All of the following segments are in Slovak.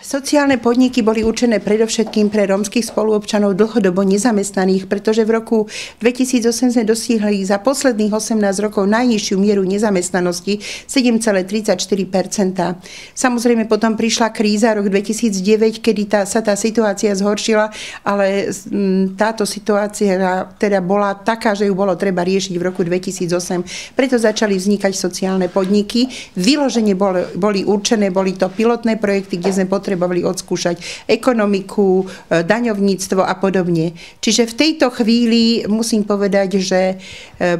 Sociálne podniky boli určené predovšetkým pre rómskych spoluobčanov dlhodobo nezamestnaných, pretože v roku 2008 sme dosiahli za posledných 18 rokov najnižšiu mieru nezamestnanosti 7,34%. Samozrejme potom prišla kríza rok 2009, kedy sa tá situácia zhoršila, ale táto situácia teda bola taká, že ju bolo treba riešiť v roku 2008. Preto začali vznikať sociálne podniky. Vyložene boli určené, boli to pilotné projekty, kde sme potrebovali odskúšať ekonomiku, daňovníctvo a podobne. Čiže v tejto chvíli musím povedať, že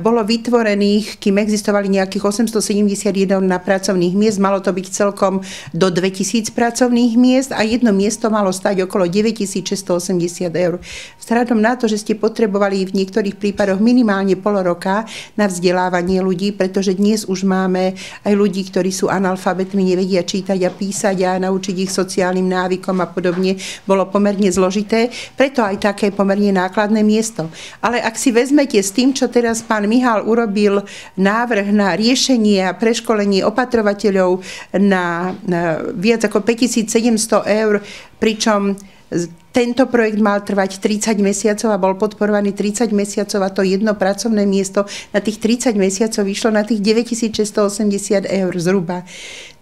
bolo vytvorených, kým existovali nejakých 871 na pracovných miest, malo to byť celkom do 2000 pracovných miest a jedno miesto malo stať okolo 9680 eur. Vzhľadom na to, že ste potrebovali v niektorých prípadoch minimálne pol roka na vzdelávanie ľudí, pretože dnes už máme aj ľudí, ktorí sú analfabetmi, nevedia čítať a písať a naučiť ich sociálnym návykom a podobne, bolo pomerne zložité, preto aj také pomerne nákladné miesto. Ale ak si vezmete s tým, čo teraz pán Mihál urobil návrh na riešenie a preškolenie opatrovateľov na viac ako 5700 eur, pričom tento projekt mal trvať 30 mesiacov a bol podporovaný 30 mesiacov a to jedno pracovné miesto na tých 30 mesiacov vyšlo na tých 9680 eur zhruba.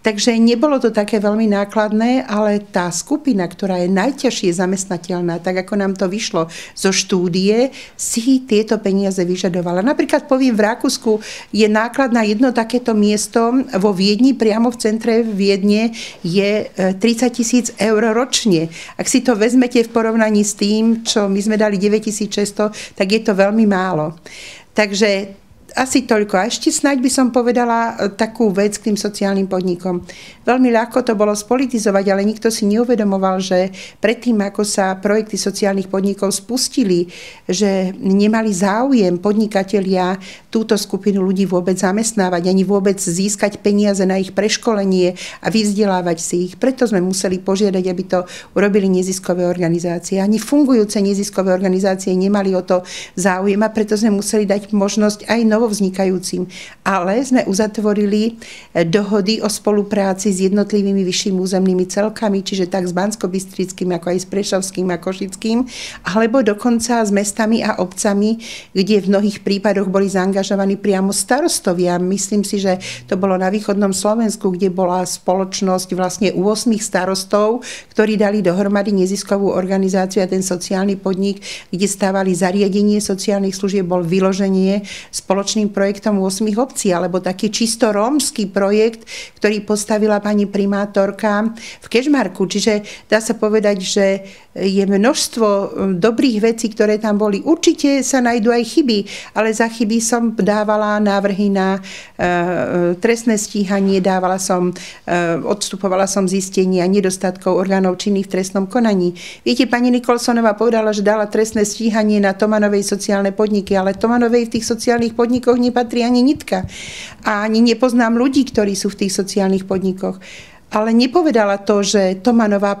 Takže nebolo to také veľmi nákladné, ale tá skupina, ktorá je najťažšie zamestnateľná, tak ako nám to vyšlo zo štúdie, si tieto peniaze vyžadovala. Napríklad poviem, v Rakúsku je náklad na jedno takéto miesto vo Viedni, priamo v centre Viedne, je 30 000 eur ročne. Ak si to vezmete v porovnaní s tým, čo my sme dali 9600, tak je to veľmi málo. Takže asi toľko. A ešte snáď by som povedala takú vec k tým sociálnym podnikom. Veľmi ľahko to bolo spolitizovať, ale nikto si neuvedomoval, že predtým, ako sa projekty sociálnych podnikov spustili, že nemali záujem podnikatelia túto skupinu ľudí vôbec zamestnávať, ani vôbec získať peniaze na ich preškolenie a vyvzdelávať si ich. Preto sme museli požiadať, aby to urobili neziskové organizácie. Ani fungujúce neziskové organizácie nemali o to záujem a preto sme museli dať možnosť aj novovznikajúcim. Ale sme uzatvorili dohody o spolupráci s jednotlivými vyššími územnými celkami, čiže tak s Banskobystrickým, ako aj s Prešovským a Košickým, alebo dokonca s mestami a obcami, kde v mnohých prípadoch boli zaangažovaní priamo starostovia. Myslím si, že to bolo na východnom Slovensku, kde bola spoločnosť vlastne 8 starostov, ktorí dali dohromady neziskovú organizáciu a ten sociálny podnik, kde stávali zariadenie sociálnych služieb, bol vyloženie spoločným projektom 8 obcí, alebo taký čisto rómsky projekt, ktorý postavila pani primátorka v Kežmarku. Čiže dá sa povedať, že je množstvo dobrých vecí, ktoré tam boli. Určite sa nájdú aj chyby, ale za chyby som dávala návrhy na trestné stíhanie, odstupovala som zistenia nedostatkov orgánov činných v trestnom konaní. Viete, pani Nikolsonová povedala, že dala trestné stíhanie na Tomanovej sociálne podniky, ale Tomanovej v tých sociálnych podnikoch nepatrí ani nitka. A ani nepoznám ľudí, ktorí sú v tých sociálnych podnikoch. Ale nepovedala to, že Tomanová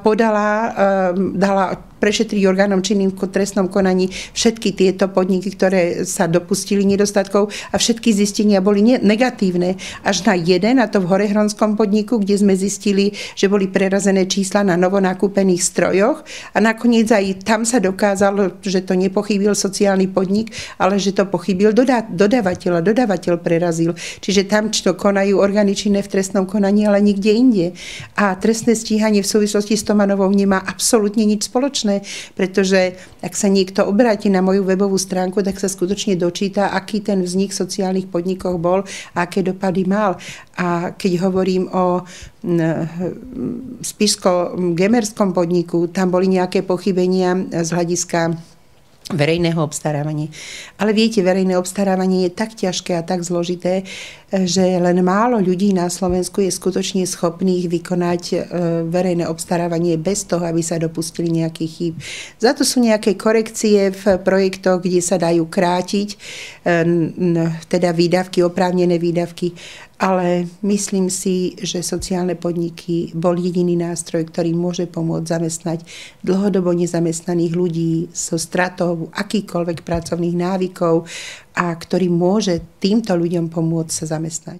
dala prešetriť orgánom činným v trestnom konaní všetky tieto podniky, ktoré sa dopustili nedostatkov a všetky zistenia boli negatívne. Až na jeden, a to v Horehronskom podniku, kde sme zistili, že boli prerazené čísla na novonakúpených strojoch a nakoniec aj tam sa dokázalo, že to nepochybil sociálny podnik, ale že to pochybil dodávateľ. Dodávateľ prerazil. Čiže tam, čo konajú orgány činné v trestnom konaní, ale nikde inde. A trestné stíhanie v súvislosti s Tomanovou nemá absolútne nič spoločné, pretože ak sa niekto obráti na moju webovú stránku, tak sa skutočne dočíta, aký ten vznik sociálnych podnikov bol a aké dopady mal. A keď hovorím o spišsko-gemerskom podniku, tam boli nejaké pochybenia z hľadiska verejného obstarávania. Ale viete, verejné obstarávanie je tak ťažké a tak zložité, že len málo ľudí na Slovensku je skutočne schopných vykonať verejné obstarávanie bez toho, aby sa dopustili nejakých chýb. Za to sú nejaké korekcie v projektoch, kde sa dajú krátiť teda výdavky, oprávnené výdavky, ale myslím si, že sociálne podniky bol jediný nástroj, ktorý môže pomôcť zamestnať dlhodobo nezamestnaných ľudí so stratou akýchkoľvek pracovných návykov a ktorý môže týmto ľuďom pomôcť sa zamestnať.